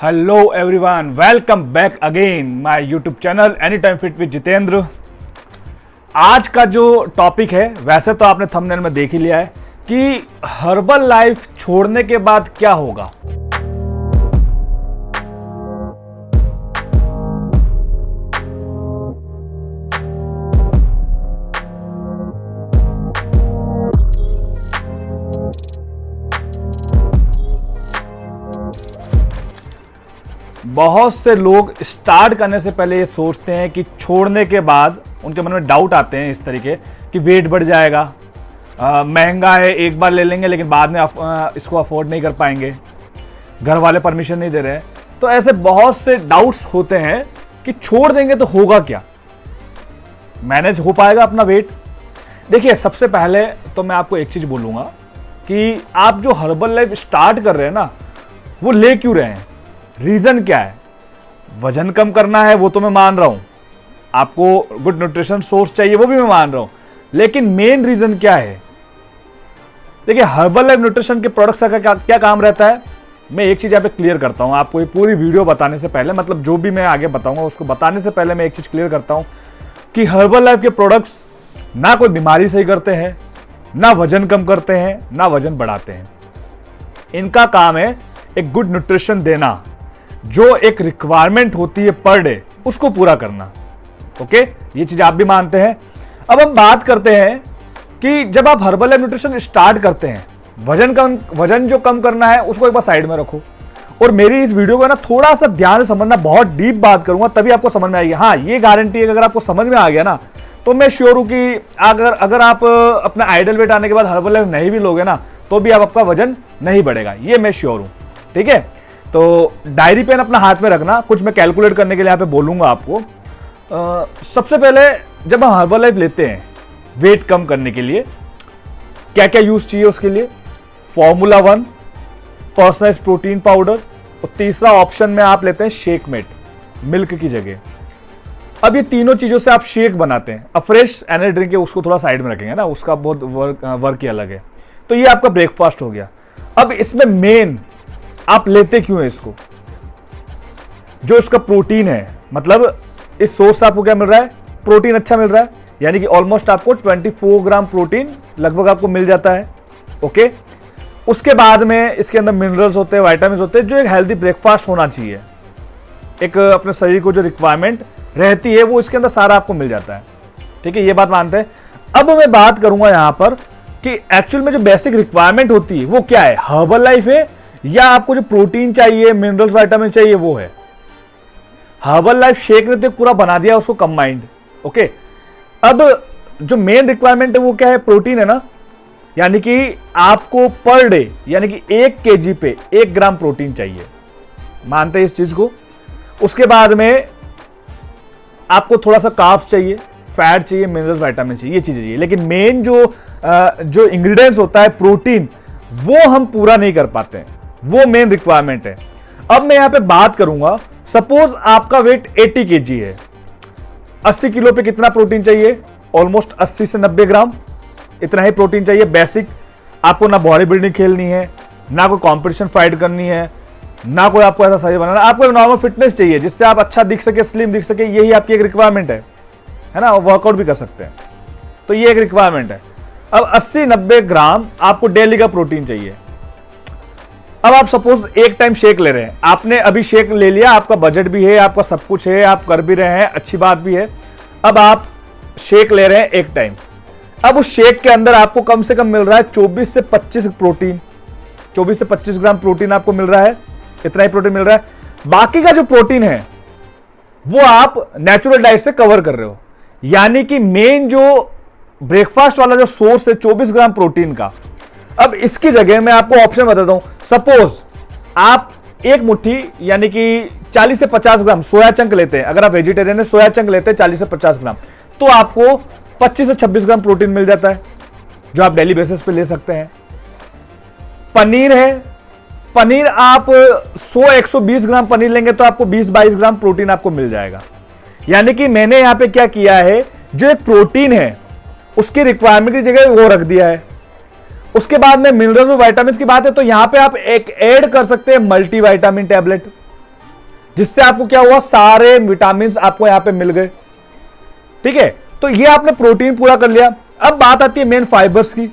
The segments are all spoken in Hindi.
Hello everyone, welcome back again my YouTube channel any time fit with Jitendra. आज का जो टॉपिक है, वैसे तो आपने थंबनेल में देख ही लिया है कि हर्बल लाइफ छोड़ने के बाद क्या होगा। बहुत से लोग स्टार्ट करने से पहले ये सोचते हैं कि छोड़ने के बाद उनके मन में डाउट आते हैं इस तरीके कि वेट बढ़ जाएगा, महंगा है, एक बार ले लेंगे लेकिन बाद में इसको अफोर्ड नहीं कर पाएंगे, घर वाले परमिशन नहीं दे रहे हैं। तो ऐसे बहुत से डाउट्स होते हैं कि छोड़ देंगे तो होगा क्या, मैनेज हो पाएगा अपना वेट। देखिए, सबसे पहले तो मैं आपको एक चीज़ बोलूँगा कि आप जो हर्बल लाइफ स्टार्ट कर रहे हैं ना, वो ले क्यों रहे हैं, रीजन क्या है। वजन कम करना है वो तो मैं मान रहा हूं, आपको गुड न्यूट्रिशन सोर्स चाहिए वो भी मैं मान रहा हूं, लेकिन मेन रीजन क्या है। देखिए, हर्बल लाइफ न्यूट्रिशन के प्रोडक्ट्स का क्या काम रहता है, मैं एक चीज यहां पे क्लियर करता हूं आपको। ये पूरी वीडियो बताने से पहले, मतलब जो भी मैं आगे बताऊंगा उसको बताने से पहले मैं एक चीज क्लियर करता हूं कि हर्बल लाइफ के प्रोडक्ट्स ना कोई बीमारी सही करते हैं, ना वजन कम करते हैं, ना वजन बढ़ाते हैं। इनका काम है एक गुड न्यूट्रिशन देना, जो एक रिक्वायरमेंट होती है पर डे, उसको पूरा करना। ओके, ये चीज आप भी मानते हैं। अब हम बात करते हैं कि जब आप हर्बल लाइफ न्यूट्रिशन स्टार्ट करते हैं, वजन जो कम करना है उसको एक बार साइड में रखो, और मेरी इस वीडियो को ना थोड़ा सा ध्यान से समझना, बहुत डीप बात करूंगा तभी आपको समझ में आएगी। हाँ, ये गारंटी है कि अगर आपको समझ में आ गया ना, तो मैं श्योर हूं कि अगर आप अपना आइडल वेट आने के बाद हर्बल लाइफ नहीं भी लोगे ना, तो भी आपका वजन नहीं बढ़ेगा, ये मैं श्योर हूं। ठीक है, तो डायरी पेन अपना हाथ में रखना, कुछ मैं कैलकुलेट करने के लिए यहाँ पे बोलूंगा आपको। सबसे पहले जब हम हर्बल लाइफ लेते हैं वेट कम करने के लिए, क्या क्या यूज चाहिए उसके लिए। फॉर्मूला 1, पर्सनलाइज्ड प्रोटीन पाउडर, और तीसरा ऑप्शन में आप लेते हैं शेक मेट, मिल्क की जगह। अब ये तीनों चीजों से आप शेक बनाते हैं। अब फ्रेश एनर्जी ड्रिंक है उसको थोड़ा साइड में रखेंगे ना, उसका बहुत वर्क ही अलग है। तो ये आपका ब्रेकफास्ट हो गया। अब इसमें मेन आप लेते क्यों है इसको, जो इसका प्रोटीन है, मतलब इस सोर्स से आपको क्या मिल रहा है, प्रोटीन अच्छा मिल रहा है, यानी कि ऑलमोस्ट आपको 24 ग्राम प्रोटीन लगभग आपको मिल जाता है। ओके, उसके बाद में इसके अंदर मिनरल्स होते हैं, विटामिन होते हैं, जो एक हेल्दी ब्रेकफास्ट होना चाहिए, एक अपने शरीर को जो रिक्वायरमेंट रहती है वो इसके अंदर सारा आपको मिल जाता है। ठीक है, ये बात मानते हैं। अब मैं बात करूंगा यहां पर कि एक्चुअल में जो बेसिक रिक्वायरमेंट होती है वो क्या है, हर्बल लाइफ है या आपको जो प्रोटीन चाहिए, मिनरल्स, विटामिन चाहिए वो है। हर्बल लाइफ शेक ने तो पूरा बना दिया उसको कंबाइंड। ओके, अब जो मेन रिक्वायरमेंट है वो क्या है, प्रोटीन है ना, यानी कि आपको पर डे यानी कि 1 kg पे 1 ग्राम प्रोटीन चाहिए, मानते हैं इस चीज को। उसके बाद में आपको थोड़ा सा कार्ब्स चाहिए, फैट चाहिए, मिनरल्स, विटामिन चाहिए, ये चीजें चाहिए। लेकिन मेन जो इंग्रेडिएंट्स होता है प्रोटीन, वो हम पूरा नहीं कर पाते हैं, वो मेन रिक्वायरमेंट है। अब मैं यहां पे बात करूंगा, सपोज आपका वेट 80 kg है, 80 किलो पे कितना प्रोटीन चाहिए, ऑलमोस्ट 80 से 90 ग्राम, इतना ही प्रोटीन चाहिए बेसिक। आपको ना बॉडी बिल्डिंग खेलनी है, ना कोई कंपटीशन फाइट करनी है, ना कोई आपको ऐसा शरीर बनाना, आपको नॉर्मल फिटनेस चाहिए जिससे आप अच्छा दिख सके, स्लिम दिख सके, यही आपकी एक रिक्वायरमेंट है ना। वर्कआउट भी कर सकते हैं, तो ये एक रिक्वायरमेंट है। अब 80-90 ग्राम आपको डेली का प्रोटीन चाहिए। अब आप सपोज एक टाइम शेक ले रहे हैं, आपने अभी शेक ले लिया, आपका बजट भी है, आपका सब कुछ है, आप कर भी रहे हैं, अच्छी बात भी है। अब आप शेक ले रहे हैं एक टाइम, अब उस शेक के अंदर आपको कम से कम मिल रहा है 24 से 25 प्रोटीन, 24 से 25 ग्राम प्रोटीन आपको मिल रहा है, इतना ही प्रोटीन मिल रहा है। बाकी का जो प्रोटीन है वो आप नेचुरल डाइट से कवर कर रहे हो, यानी कि मेन जो ब्रेकफास्ट वाला जो सोर्स है 24 ग्राम प्रोटीन का। अब इसकी जगह मैं आपको ऑप्शन बताता हूं, सपोज आप एक मुट्ठी यानी कि 40 से 50 ग्राम सोया चंक लेते हैं, अगर आप वेजिटेरियन है, सोया चंक लेते हैं 40 से 50 ग्राम, तो आपको 25 से 26 ग्राम प्रोटीन मिल जाता है, जो आप डेली बेसिस पे ले सकते हैं। पनीर है, पनीर आप 100-120 ग्राम पनीर लेंगे तो आपको 20-22 ग्राम प्रोटीन आपको मिल जाएगा। यानी कि मैंने यहां पे क्या किया है, जो एक प्रोटीन है उसकी रिक्वायरमेंट की जगह वो रख दिया है। उसके बाद में मिनरल्स और विटामिन की बात है, तो यहां पे आप एक ऐड कर सकते हैं मल्टी विटामिन टैबलेट, जिससे आपको क्या हुआ, सारे विटामिन आपको यहां पे मिल गए। ठीक है, तो ये आपने प्रोटीन पूरा कर लिया। अब बात आती है मेन फाइबर्स की,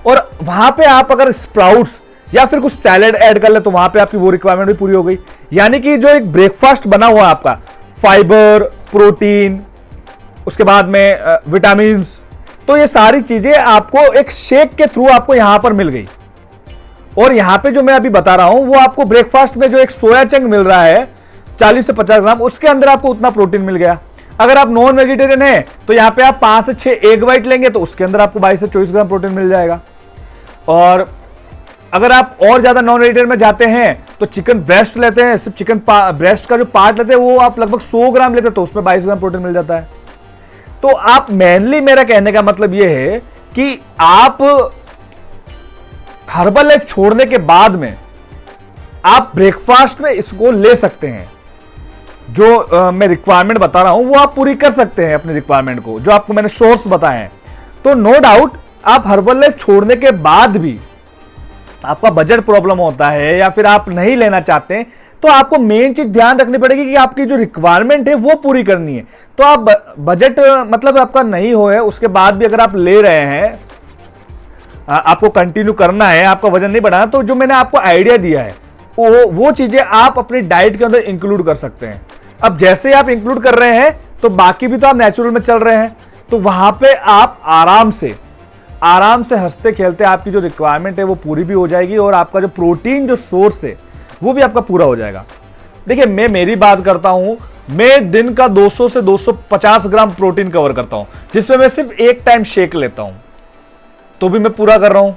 और वहां पे आप अगर स्प्राउट्स या फिर कुछ सैलेड ऐड कर ले तो वहां पे आपकी वो रिक्वायरमेंट भी पूरी हो गई। यानी कि जो एक ब्रेकफास्ट बना हुआ है आपका, फाइबर, प्रोटीन, उसके बाद में विटामिन, तो ये सारी चीजें आपको एक शेक के थ्रू आपको यहां पर मिल गई। और यहां पे जो मैं अभी बता रहा हूं वो आपको ब्रेकफास्ट में जो एक सोया चंक मिल रहा है 40 से 50 ग्राम, उसके अंदर आपको उतना प्रोटीन मिल गया। अगर आप नॉन वेजिटेरियन है तो यहां पे आप 5 से 6 एग व्हाइट लेंगे तो उसके अंदर आपको 22 से 24 ग्राम प्रोटीन मिल जाएगा। और अगर आप और ज्यादा नॉन वेजिटेरियन में जाते हैं तो चिकन ब्रेस्ट लेते हैं, सिर्फ चिकन ब्रेस्ट का जो पार्ट लेते हैं वो आप लगभग 100 ग्राम लेते हैं तो उसमें 22 ग्राम प्रोटीन मिल जाता है। तो आप मेनली, मेरा कहने का मतलब यह है कि आप हर्बल लाइफ छोड़ने के बाद में आप ब्रेकफास्ट में इसको ले सकते हैं। जो मैं रिक्वायरमेंट बता रहा हूं वो आप पूरी कर सकते हैं अपनी रिक्वायरमेंट को, जो आपको मैंने सोर्स बताए हैं। तो नो डाउट आप हर्बल लाइफ छोड़ने के बाद भी आपका बजट प्रॉब्लम होता है या फिर आप नहीं लेना चाहते, तो आपको मेन चीज ध्यान रखनी पड़ेगी कि आपकी जो रिक्वायरमेंट है वो पूरी करनी है। तो आप बजट मतलब आपका नहीं हो है, उसके बाद भी अगर आप ले रहे हैं, आपको कंटिन्यू करना है, आपका वजन नहीं बढ़ाना, तो जो मैंने आपको आइडिया दिया है वो चीजें आप अपनी डाइट के अंदर इंक्लूड कर सकते हैं। अब जैसे ही आप इंक्लूड कर रहे हैं तो बाकी भी तो आप नेचुरल में चल रहे हैं, तो वहां पे आप आराम से हंसते खेलते आपकी जो रिक्वायरमेंट है वो पूरी भी हो जाएगी, और आपका जो प्रोटीन जो सोर्स है वो भी आपका पूरा हो जाएगा। देखिए, मैं मेरी बात करता हूं, मैं दिन का 200 से 250 ग्राम प्रोटीन कवर करता हूं, जिसमें मैं सिर्फ एक टाइम शेक लेता हूं, तो भी मैं पूरा कर रहा हूं।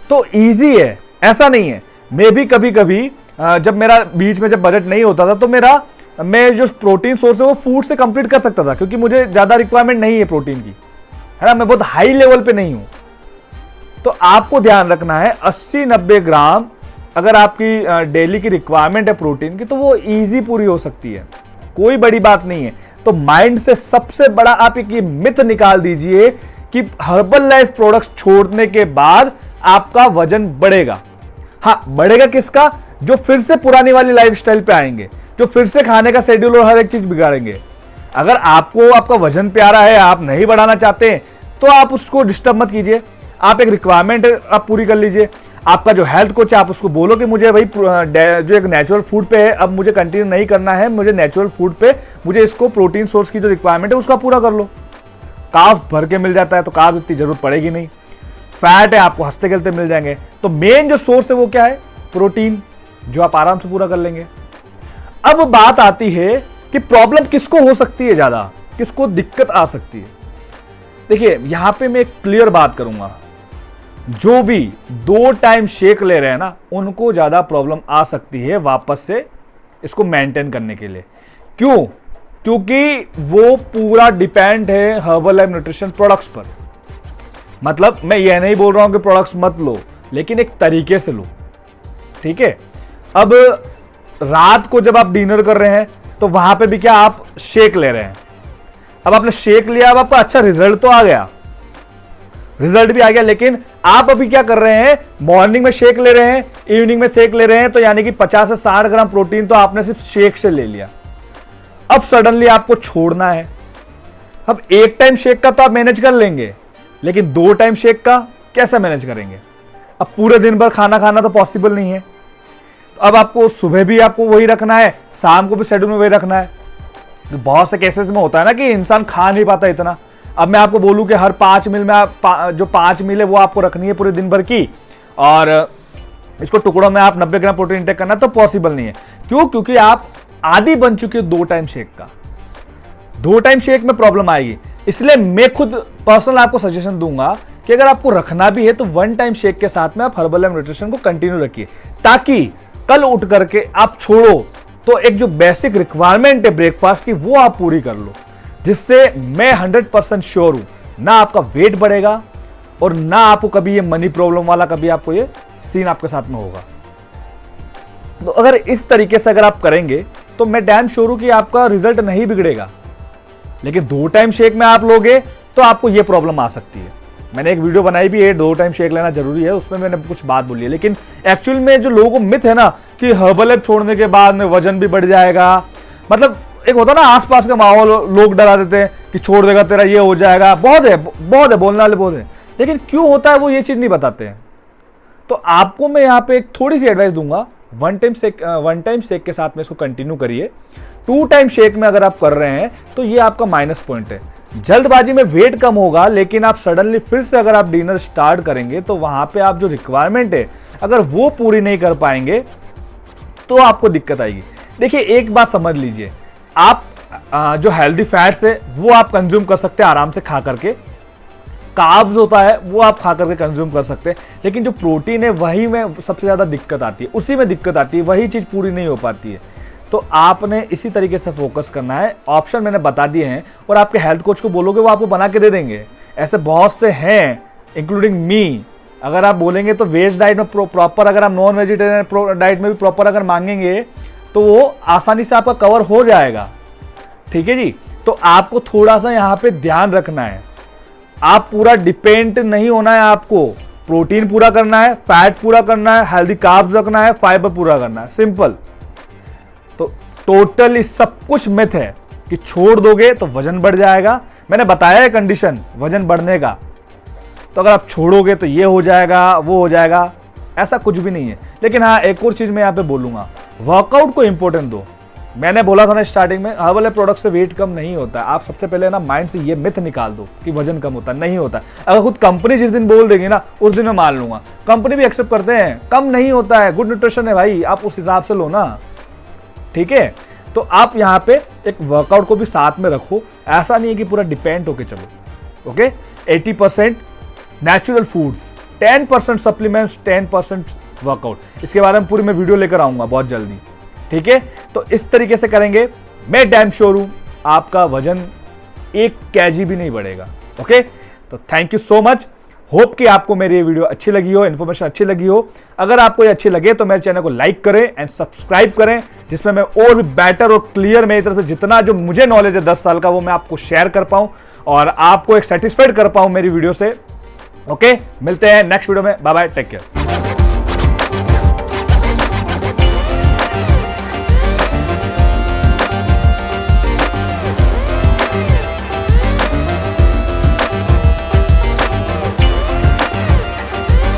तो इजी है, ऐसा नहीं है। मैं भी कभी कभी जब मेरा बीच में जब बजट नहीं होता था तो मैं जो प्रोटीन सोर्स है वो फूड से कंप्लीट कर सकता था, क्योंकि मुझे ज्यादा रिक्वायरमेंट नहीं है प्रोटीन की, है ना, मैं बहुत हाई लेवल पे नहीं हूं। तो आपको ध्यान रखना है 80-90 ग्राम अगर आपकी डेली की रिक्वायरमेंट है प्रोटीन की, तो वो इजी पूरी हो सकती है, कोई बड़ी बात नहीं है। तो माइंड से सबसे बड़ा आप एक मिथ निकाल दीजिए कि हर्बल लाइफ प्रोडक्ट्स छोड़ने के बाद आपका वजन बढ़ेगा। हाँ, बढ़ेगा किसका? जो फिर से पुरानी वाली लाइफस्टाइल पे आएंगे, जो फिर से खाने का शेड्यूल और हर एक चीज बिगाड़ेंगे। अगर आपको आपका वजन प्यारा है, आप नहीं बढ़ाना चाहते, तो आप उसको डिस्टर्ब मत कीजिए। आप एक रिक्वायरमेंट आप पूरी कर लीजिए। आपका जो हेल्थ कोच है, आप उसको बोलो कि मुझे भाई जो एक नेचुरल फूड पे है, अब मुझे कंटिन्यू नहीं करना है, मुझे नेचुरल फूड पे मुझे इसको प्रोटीन सोर्स की जो रिक्वायरमेंट है उसका पूरा कर लो। काफ भर के मिल जाता है तो काफ इतनी जरूरत पड़ेगी नहीं। फैट है, आपको हंसते खेलते मिल जाएंगे। तो मेन जो सोर्स है वो क्या है? प्रोटीन, जो आप आराम से पूरा कर लेंगे। अब बात आती है कि प्रॉब्लम किसको हो सकती है, ज्यादा किसको दिक्कत आ सकती है। देखिए, यहां पे मैं एक क्लियर बात करूंगा, जो भी 2 टाइम शेक ले रहे हैं ना, उनको ज्यादा प्रॉब्लम आ सकती है वापस से इसको मेंटेन करने के लिए। क्यों? क्योंकि वो पूरा डिपेंड है हर्बल लाइफ न्यूट्रिशन प्रोडक्ट्स पर। मतलब मैं ये नहीं बोल रहा हूं कि प्रोडक्ट्स मत लो, लेकिन एक तरीके से लो, ठीक है। अब रात को जब आप डिनर कर रहे हैं तो वहां पे भी क्या आप शेक ले रहे हैं। अब आपने शेक लिया, अब आपका अच्छा रिजल्ट तो आ गया, रिजल्ट भी आ गया, लेकिन आप अभी क्या कर रहे हैं? मॉर्निंग में शेक ले रहे हैं, इवनिंग में शेक ले रहे हैं, तो यानी कि 50 से 60 ग्राम प्रोटीन तो आपने सिर्फ शेक से ले लिया। अब सडनली आपको छोड़ना है। अब एक टाइम शेक का तो आप मैनेज कर लेंगे, लेकिन 2 टाइम शेक का कैसे मैनेज करेंगे? अब पूरे दिन भर खाना खाना तो पॉसिबल नहीं है। तो अब आपको सुबह भी आपको वही रखना है, शाम को भी शेड्यूल में वही रखना है। तो बहुत से केसेस में होता है ना कि इंसान खा नहीं पाता इतना। अब मैं आपको बोलूं कि हर 5 मील में आप जो 5 मील है वो आपको रखनी है पूरे दिन भर की, और इसको टुकड़ों में आप 90 ग्राम प्रोटीन इंटेक करना, तो पॉसिबल नहीं है। क्यों? क्योंकि आप आदी बन चुके हो 2 टाइम शेक का। 2 टाइम शेक में प्रॉब्लम आएगी। इसलिए मैं खुद पर्सनल आपको सजेशन दूंगा कि अगर आपको रखना भी है तो 1 टाइम शेक के साथ में आप हर्बल लाइफ न्यूट्रिशन को कंटिन्यू रखिए, ताकि कल उठ करके आप छोड़ो तो एक जो बेसिक रिक्वायरमेंट है ब्रेकफास्ट की वो आप पूरी कर लो, जिससे मैं 100% श्योर हूं ना आपका वेट बढ़ेगा और ना आपको कभी ये मनी प्रॉब्लम वाला कभी आपको ये सीन आपके साथ में होगा। तो अगर इस तरीके से अगर आप करेंगे तो मैं डैम श्योर हूं कि आपका रिजल्ट नहीं बिगड़ेगा। लेकिन 2 टाइम शेक में आप लोगे तो आपको ये प्रॉब्लम आ सकती है। मैंने एक वीडियो बनाई भी है 2 टाइम शेक लेना जरूरी है, उसमें मैंने कुछ बात बोली है। लेकिन एक्चुअल में जो लोगों को मिथ है ना कि हर्बल छोड़ने के बाद में वजन भी बढ़ जाएगा, मतलब एक होता ना आसपास का माहौल, लोग डरा देते हैं कि छोड़ देगा तेरा ये हो जाएगा, बहुत है बोलने वाले बहुत है, लेकिन क्यों होता है वो ये चीज नहीं बताते हैं। तो आपको मैं यहाँ पे एक थोड़ी सी एडवाइस दूंगा, 1 टाइम शेक के साथ में इसको कंटिन्यू करिए। 2 टाइम शेक में अगर आप कर रहे हैं तो ये आपका माइनस पॉइंट है। जल्दबाजी में वेट कम होगा, लेकिन आप सडनली फिर से अगर आप डिनर स्टार्ट करेंगे तो वहां पे आप जो रिक्वायरमेंट है अगर वो पूरी नहीं कर पाएंगे तो आपको दिक्कत आएगी। देखिए एक बात समझ लीजिए, आप जो हेल्दी फैट्स है वो आप कंज्यूम कर सकते हैं आराम से खा करके, कार्ब्स होता है वो आप खा करके कंज्यूम कर सकते हैं, लेकिन जो प्रोटीन है वही में सबसे ज़्यादा दिक्कत आती है, उसी में दिक्कत आती है, वही चीज़ पूरी नहीं हो पाती है। तो आपने इसी तरीके से फोकस करना है। ऑप्शन मैंने बता दिए हैं और आपके हेल्थ कोच को बोलोगे वो आपको बना के दे देंगे। ऐसे बहुत से हैं इंक्लूडिंग मी। अगर आप बोलेंगे तो वेज डाइट में प्रॉपर, अगर आप नॉन वेजिटेरियन डाइट में भी प्रॉपर अगर मांगेंगे तो वो आसानी से आपका कवर हो जाएगा। ठीक है जी, तो आपको थोड़ा सा यहाँ पे ध्यान रखना है, आप पूरा डिपेंड नहीं होना है, आपको प्रोटीन पूरा करना है, फैट पूरा करना है, हेल्दी कार्ब्स रखना है, फाइबर पूरा करना है, सिंपल। तो टोटली सब कुछ मिथ है कि छोड़ दोगे तो वजन बढ़ जाएगा। मैंने बताया है कंडीशन वजन बढ़ने का, तो अगर आप छोड़ोगे तो ये हो जाएगा वो हो जाएगा, ऐसा कुछ भी नहीं है। लेकिन हाँ एक और चीज मैं यहाँ पे बोलूंगा, वर्कआउट को इंपॉर्टेंट दो। मैंने बोला था ना स्टार्टिंग में, हर्बल प्रोडक्ट से वेट कम नहीं होता है। आप सबसे पहले ना माइंड से ये मिथ निकाल दो कि वजन कम होता है, नहीं होता। अगर खुद कंपनी जिस दिन बोल देगी ना उस दिन मैं मान लूंगा, कंपनी भी एक्सेप्ट करते हैं कम नहीं होता है, गुड न्यूट्रिशन है भाई, आप उस हिसाब से लो ना। ठीक है, तो आप यहाँ पे एक वर्कआउट को भी साथ में रखो, ऐसा नहीं है कि पूरा डिपेंड होके चलो। Okay, 80% natural foods, 10% supplements, 10% workout. इसके बारे में पूरी मैं वीडियो लेकर आऊंगा बहुत जल्दी। ठीक है, तो इस तरीके से करेंगे, मैं डैम श्योर हूं आपका वजन 1 kg भी नहीं बढ़ेगा। ओके, तो thank you so much. Hope कि आपको मेरी ये वीडियो अच्छी लगी हो, इन्फॉर्मेशन अच्छी लगी हो। अगर आपको ये अच्छी लगे तो मेरे चैनल को लाइक करें एंड सब्सक्राइब करें, जिसमें मैं और भी बेटर और क्लियर मेरी तरफ से जितना जो मुझे नॉलेज है 10 साल का वो मैं आपको शेयर कर पाऊं और आपको एक सेटिस्फाइड कर पाऊं मेरी वीडियो से। ओके, मिलते हैं नेक्स्ट वीडियो में, बाय बाय, टेक केयर।